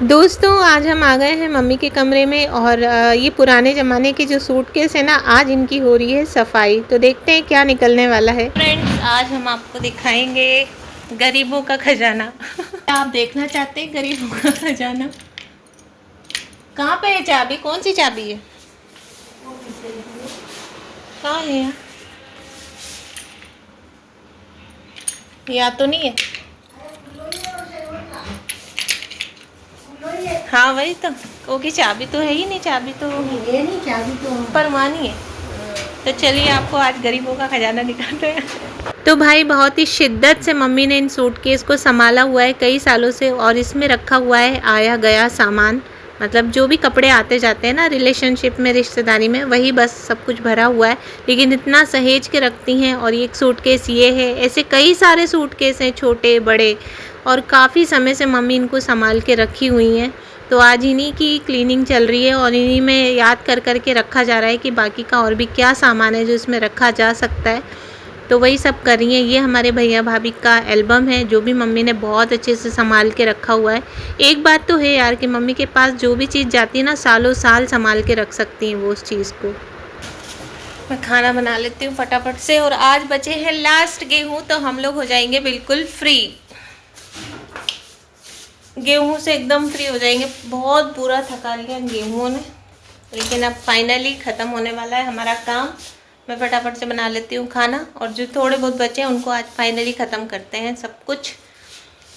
दोस्तों आज हम आ गए हैं मम्मी के कमरे में और ये पुराने ज़माने की जो सूटकेस है ना, आज इनकी हो रही है सफाई। तो देखते हैं क्या निकलने वाला है। फ्रेंड्स आज हम आपको दिखाएंगे गरीबों का खजाना। क्या आप देखना चाहते हैं गरीबों का खजाना? कहाँ पे है चाबी? कौन सी चाबी है? कहाँ है यार? या तो नहीं है। हाँ वही तो, क्योंकि चाबी तो है ही नहीं, चाबी तो ये नहीं, चाबी तो परवानी है। तो चलिए आपको आज गरीबों का खजाना दिखाते हैं। तो भाई बहुत ही शिद्दत से मम्मी ने इन सूटकेस को संभाला हुआ है कई सालों से, और इसमें रखा हुआ है आया गया सामान। मतलब जो भी कपड़े आते जाते हैं ना रिलेशनशिप में, रिश्तेदारी में, वही बस सब कुछ भरा हुआ है। लेकिन इतना सहेज के रखती हैं। और एक सूटकेस ये है, ऐसे कई सारे सूटकेस हैं छोटे बड़े, और काफ़ी समय से मम्मी इनको संभाल के रखी हुई हैं। तो आज इन्हीं की क्लीनिंग चल रही है और इन्हीं में याद कर कर के रखा जा रहा है कि बाकी का और भी क्या सामान है जो इसमें रखा जा सकता है। तो वही सब कर रही हैं। ये हमारे भैया भाभी का एल्बम है जो भी मम्मी ने बहुत अच्छे से संभाल के रखा हुआ है। एक बात तो है यार कि मम्मी के पास जो भी चीज़ जाती है ना, सालों साल संभाल के रख सकती हैं वो उस चीज़ को। मैं खाना बना लेती हूँ फटाफट से, और आज बचे हैं लास्ट गेहूँ, तो हम लोग हो जाएंगे बिल्कुल फ्री। गेहूँ से एकदम फ्री हो जाएंगे। बहुत बुरा थका लिया गेहूँ ने, लेकिन अब फाइनली ख़त्म होने वाला है हमारा काम। मैं फटाफट से बना लेती हूँ खाना, और जो थोड़े बहुत बचे हैं उनको आज फाइनली ख़त्म करते हैं सब कुछ,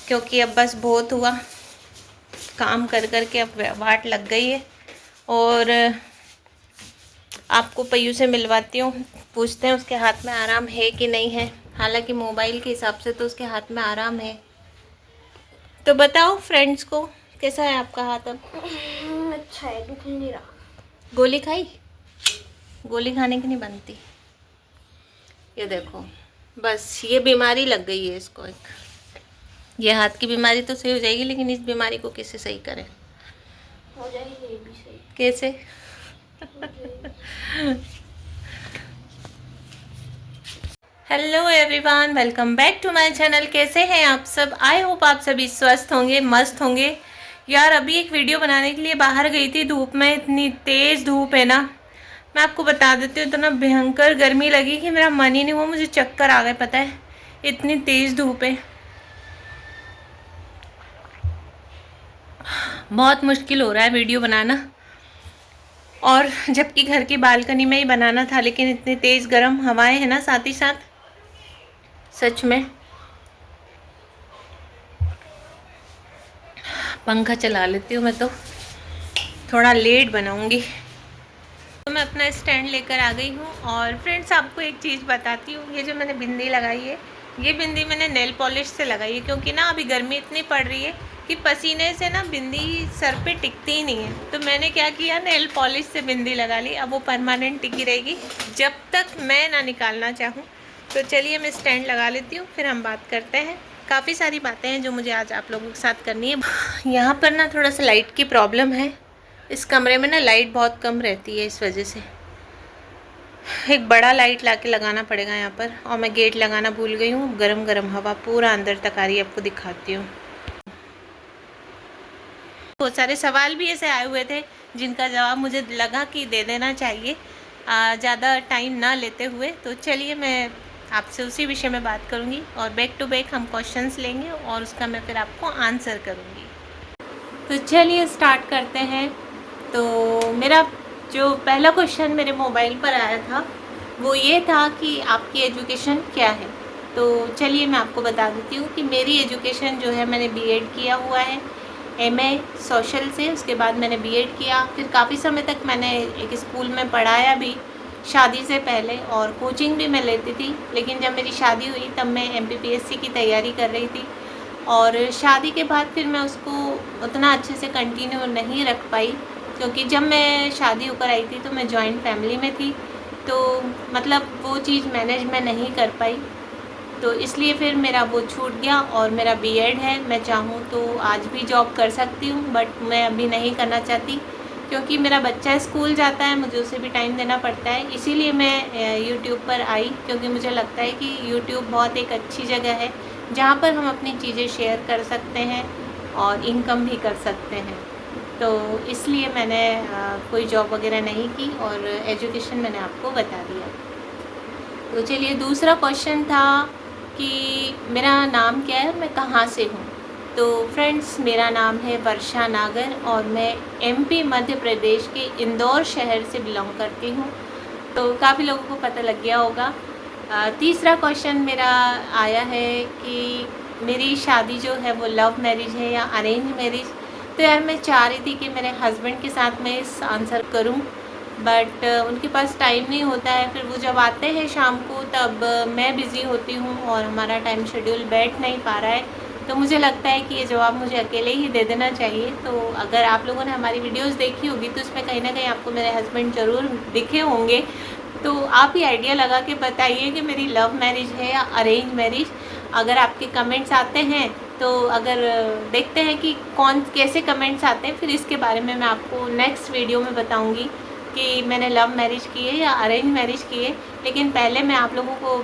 क्योंकि अब बस बहुत हुआ काम कर कर के, अब वाट लग गई है। और आपको पय्यू से मिलवाती हूँ, पूछते हैं उसके हाथ में आराम है कि नहीं है। हालांकि मोबाइल के हिसाब से तो उसके हाथ में आराम है। तो बताओ फ्रेंड्स को, कैसा है आपका हाथ अब? अच्छा है, दुख नहीं रहा। गोली खाई? गोली खाने की नहीं बनती। ये देखो, बस ये बीमारी लग गई है इसको। एक ये हाथ की बीमारी तो सही हो जाएगी, लेकिन इस बीमारी को कैसे सही करें? हो जाएगी ये भी सही। कैसे? Hello everyone, welcome back to my channel. कैसे हैं आप सब? आई होप आप सभी स्वस्थ होंगे, मस्त होंगे। यार अभी एक वीडियो बनाने के लिए बाहर गई थी धूप में, इतनी तेज़ धूप है ना, मैं आपको बता देती हूँ, इतना भयंकर गर्मी लगी कि मेरा मन ही नहीं हुआ, मुझे चक्कर आ गए। पता है इतनी तेज़ धूप है, बहुत मुश्किल हो रहा है वीडियो बनाना। और जबकि घर की बालकनी में ही बनाना था, लेकिन इतनी तेज़ गर्म हवाएं हैं ना साथ ही साथ, सच में। पंखा चला लेती हूँ मैं, तो थोड़ा लेट बनाऊँगी। तो मैं अपना स्टैंड लेकर आ गई हूँ। और फ्रेंड्स आपको एक चीज़ बताती हूँ, ये जो मैंने बिंदी लगाई है, ये बिंदी मैंने नेल पॉलिश से लगाई है, क्योंकि ना अभी गर्मी इतनी पड़ रही है कि पसीने से ना बिंदी सर पे टिकती ही नहीं है। तो मैंने क्या किया, नेल पॉलिश से बिंदी लगा ली। अब वो परमानेंट टिकी रहेगी जब तक मैं ना निकालना चाहूँ। तो चलिए मैं स्टैंड लगा लेती हूँ, फिर हम बात करते हैं। काफ़ी सारी बातें हैं जो मुझे आज आप लोगों के साथ करनी है। यहाँ पर ना थोड़ा सा लाइट की प्रॉब्लम है, इस कमरे में ना लाइट बहुत कम रहती है, इस वजह से एक बड़ा लाइट लाके लगाना पड़ेगा यहाँ पर। और मैं गेट लगाना भूल गई हूँ। गरम गरम हवा पूरा अंदर तक आ रही है, आपको दिखाती हूँ। बहुत सारे सवाल भी ऐसे आए हुए थे जिनका जवाब मुझे लगा कि दे देना चाहिए ज़्यादा टाइम ना लेते हुए। तो चलिए मैं आपसे उसी विषय में बात करूँगी, और बैक टू बैक हम क्वेश्चंस लेंगे और उसका मैं फिर आपको आंसर करूँगी। तो चलिए स्टार्ट करते हैं। तो मेरा जो पहला क्वेश्चन मेरे मोबाइल पर आया था वो ये था कि आपकी एजुकेशन क्या है। तो चलिए मैं आपको बता देती हूँ कि मेरी एजुकेशन जो है, मैंने बीएड किया हुआ है एमए सोशल से। उसके बाद मैंने बीएड किया, फिर काफ़ी समय तक मैंने एक स्कूल में पढ़ाया भी शादी से पहले, और कोचिंग भी मैं लेती थी। लेकिन जब मेरी शादी हुई तब मैं एमपीपीएससी की तैयारी कर रही थी, और शादी के बाद फिर मैं उसको उतना अच्छे से कंटिन्यू नहीं रख पाई, क्योंकि जब मैं शादी होकर आई थी तो मैं जॉइंट फैमिली में थी। तो मतलब वो चीज़ मैनेज मैं नहीं कर पाई, तो इसलिए फिर मेरा वो छूट गया। और मेरा बीएड है, मैं चाहूँ तो आज भी जॉब कर सकती हूँ, बट मैं अभी नहीं करना चाहती, क्योंकि मेरा बच्चा स्कूल जाता है, मुझे उसे भी टाइम देना पड़ता है। इसीलिए मैं यूट्यूब पर आई, क्योंकि मुझे लगता है कि यूट्यूब बहुत एक अच्छी जगह है जहाँ पर हम अपनी चीज़ें शेयर कर सकते हैं। और इनकम भी कर सकते हैं। तो इसलिए मैंने कोई जॉब वगैरह नहीं की और एजुकेशन मैंने आपको बता दिया। तो चलिए, दूसरा क्वेश्चन था कि मेरा नाम क्या है और मैं कहाँ से हूँ। तो फ्रेंड्स, मेरा नाम है वर्षा नागर और मैं एमपी मध्य प्रदेश के इंदौर शहर से बिलोंग करती हूँ। तो काफ़ी लोगों को पता लग गया होगा। तीसरा क्वेश्चन मेरा आया है कि मेरी शादी जो है वो लव मैरिज है या अरेंज मैरिज। तो यार, मैं चाह रही थी कि मेरे हस्बैंड के साथ मैं इस आंसर करूं, बट उनके पास टाइम नहीं होता है। फिर वो जब आते हैं शाम को तब मैं बिज़ी होती हूँ और हमारा टाइम शेड्यूल बैठ नहीं पा रहा है। तो मुझे लगता है कि ये जवाब मुझे अकेले ही दे देना चाहिए। तो अगर आप लोगों ने हमारी वीडियोस देखी होगी तो उसमें कहीं ना कहीं आपको मेरे हस्बैंड ज़रूर दिखे होंगे। तो आप ही आइडिया लगा के बताइए कि मेरी लव मैरिज है या अरेंज मैरिज। अगर आपके कमेंट्स आते हैं तो अगर देखते हैं कि कौन कैसे कमेंट्स आते हैं, फिर इसके बारे में मैं आपको नेक्स्ट वीडियो में बताऊंगी कि मैंने लव मैरिज की है या अरेंज मैरिज की है। लेकिन पहले मैं आप लोगों को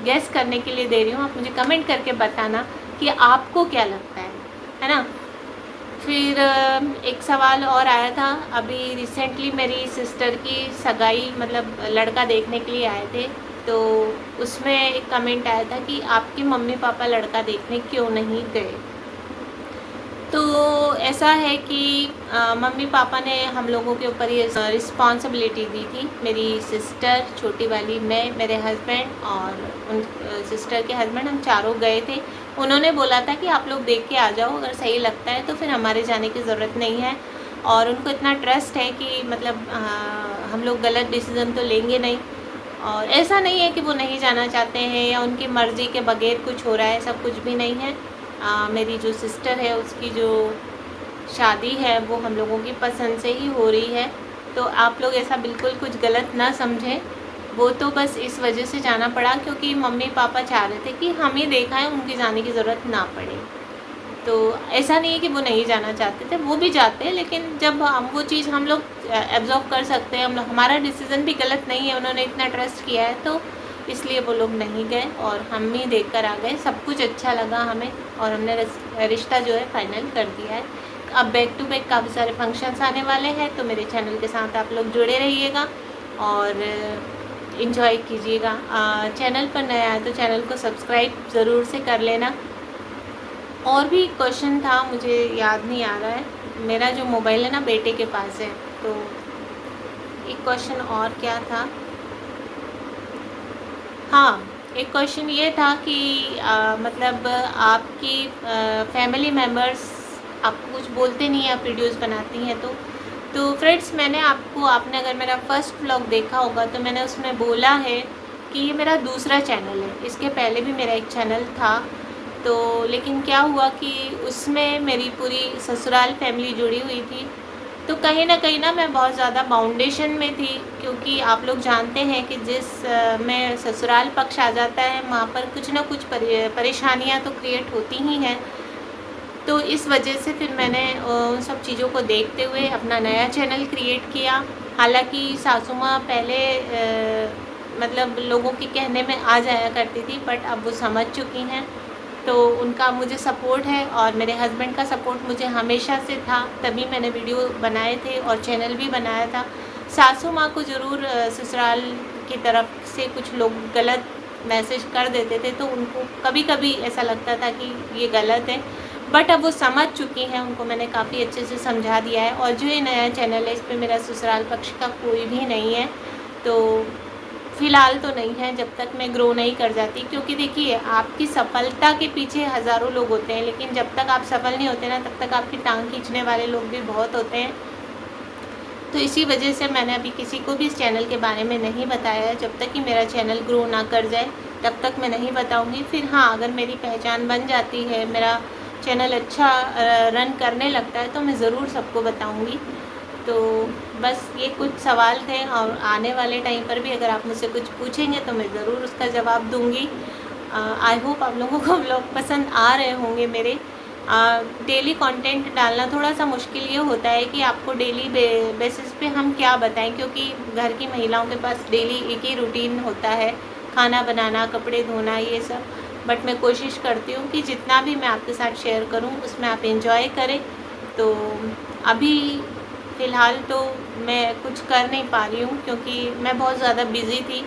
गेस करने के लिए दे रही हूँ। आप मुझे कमेंट करके बताना कि आपको क्या लगता है ना। फिर एक सवाल और आया था, अभी रिसेंटली मेरी सिस्टर की सगाई मतलब लड़का देखने के लिए आए थे। तो उसमें एक कमेंट आया था कि आपके मम्मी पापा लड़का देखने क्यों नहीं गए। तो ऐसा है कि मम्मी पापा ने हम लोगों के ऊपर ये रिस्पॉन्सिबिलिटी दी थी। मेरी सिस्टर छोटी वाली, मैं, मेरे हस्बैंड और उन सिस्टर के हस्बैंड, हम चारों गए थे। उन्होंने बोला था कि आप लोग देख के आ जाओ, अगर सही लगता है तो फिर हमारे जाने की ज़रूरत नहीं है। और उनको इतना ट्रस्ट है कि मतलब हम लोग गलत डिसीज़न तो लेंगे नहीं। और ऐसा नहीं है कि वो नहीं जाना चाहते हैं या उनकी मर्ज़ी के बगैर कुछ हो रहा है, सब कुछ भी नहीं है। मेरी जो सिस्टर है उसकी जो शादी है वो हम लोगों की पसंद से ही हो रही है। तो आप लोग ऐसा बिल्कुल कुछ गलत ना समझें। वो तो बस इस वजह से जाना पड़ा क्योंकि मम्मी पापा चाह रहे थे कि हम ही देखा है, उनकी जाने की ज़रूरत ना पड़े। तो ऐसा नहीं है कि वो नहीं जाना चाहते थे, वो भी जाते हैं। लेकिन जब हम वो चीज़ हम लोग एब्जॉर्व कर सकते हैं, हम लोग, हमारा डिसीज़न भी गलत नहीं है, उन्होंने इतना ट्रस्ट किया है तो इसलिए वो लोग नहीं गए और हम ही देख कर आ गए। सब कुछ अच्छा लगा हमें और हमने रिश्ता जो है फाइनल कर दिया है। अब बैक टू बैक काफ़ी सारे फंक्शंस आने वाले हैं, तो मेरे चैनल के साथ आप लोग जुड़े रहिएगा और इन्जॉय कीजिएगा। चैनल पर नया है तो चैनल को सब्सक्राइब ज़रूर से कर लेना। और भी क्वेश्चन था, मुझे याद नहीं आ रहा है। मेरा जो मोबाइल है ना बेटे के पास है। तो एक क्वेश्चन और क्या था, हाँ, एक क्वेश्चन ये था कि मतलब आपकी फैमिली मेम्बर्स आपको कुछ बोलते नहीं है, आप वीडियोस बनाती हैं तो फ्रेंड्स, मैंने आपने अगर मेरा फर्स्ट व्लॉग देखा होगा तो मैंने उसमें बोला है कि ये मेरा दूसरा चैनल है। इसके पहले भी मेरा एक चैनल था, तो लेकिन क्या हुआ कि उसमें मेरी पूरी ससुराल फैमिली जुड़ी हुई थी। तो कहीं ना मैं बहुत ज़्यादा बाउंडेशन में थी, क्योंकि आप लोग जानते हैं कि में ससुराल पक्ष आ जाता है वहाँ पर कुछ ना कुछ परेशानियाँ तो क्रिएट होती ही हैं। तो इस वजह से फिर मैंने उन सब चीज़ों को देखते हुए अपना नया चैनल क्रिएट किया। हालांकि सासू माँ पहले मतलब लोगों के कहने में आ जाया करती थी, बट अब वो समझ चुकी हैं। तो उनका मुझे सपोर्ट है और मेरे हस्बैंड का सपोर्ट मुझे हमेशा से था, तभी मैंने वीडियो बनाए थे और चैनल भी बनाया था। सासू माँ को ज़रूर ससुराल की तरफ से कुछ लोग गलत मैसेज कर देते थे, तो उनको कभी कभी ऐसा लगता था कि ये गलत है, बट अब वो समझ चुकी हैं। उनको मैंने काफ़ी अच्छे से समझा दिया है। और जो ये नया चैनल है, इस पर मेरा ससुराल पक्ष का कोई भी नहीं है, तो फ़िलहाल तो नहीं है, जब तक मैं ग्रो नहीं कर जाती। क्योंकि देखिए, आपकी सफलता के पीछे हज़ारों लोग होते हैं, लेकिन जब तक आप सफल नहीं होते ना, तब तक आपकी टांग खींचने वाले लोग भी बहुत होते हैं। तो इसी वजह से मैंने अभी किसी को भी इस चैनल के बारे में नहीं बताया है। जब तक कि मेरा चैनल ग्रो ना कर जाए तब तक मैं नहीं बताऊंगी। फिर हाँ, अगर मेरी पहचान बन जाती है, मेरा चैनल अच्छा रन करने लगता है, तो मैं ज़रूर सबको बताऊंगी। तो बस ये कुछ सवाल थे, और आने वाले टाइम पर भी अगर आप मुझसे कुछ पूछेंगे तो मैं ज़रूर उसका जवाब दूंगी। आई होप आप लोगों को व्लॉग पसंद आ रहे होंगे मेरे। डेली कंटेंट डालना थोड़ा सा मुश्किल ये होता है कि आपको डेली बेसिस पे हम क्या बताएं, क्योंकि घर की महिलाओं के पास डेली एक ही रूटीन होता है, खाना बनाना, कपड़े धोना, ये सब। बट मैं कोशिश करती हूँ कि जितना भी मैं आपके साथ शेयर करूँ उसमें आप एंजॉय करें। तो अभी फ़िलहाल तो मैं कुछ कर नहीं पा रही हूँ क्योंकि मैं बहुत ज़्यादा बिज़ी थी,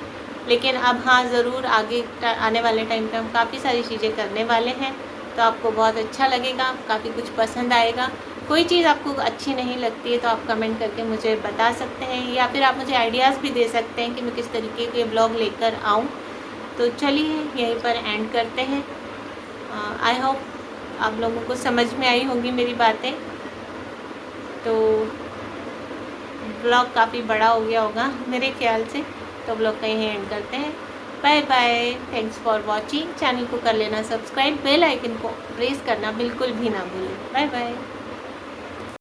लेकिन अब हाँ ज़रूर आगे आने वाले टाइम पे हम काफ़ी सारी चीज़ें करने वाले हैं, तो आपको बहुत अच्छा लगेगा, काफ़ी कुछ पसंद आएगा। कोई चीज़ आपको अच्छी नहीं लगती है तो आप कमेंट करके मुझे बता सकते हैं, या फिर आप मुझे आइडियाज़ भी दे सकते हैं कि मैं किस तरीके के ब्लॉग लेकर आऊँ। तो चलिए यहीं पर एंड करते हैं। आई होप आप लोगों को समझ में आई होंगी मेरी बातें। तो ब्लॉग काफ़ी बड़ा हो गया होगा मेरे ख्याल से, तो ब्लॉग का यहीं एंड करते हैं। Bye bye, thanks for watching. Channel को कर लेना सब्सक्राइब, बेल आइकन को प्रेस करना बिल्कुल भी ना भूलें। Bye bye.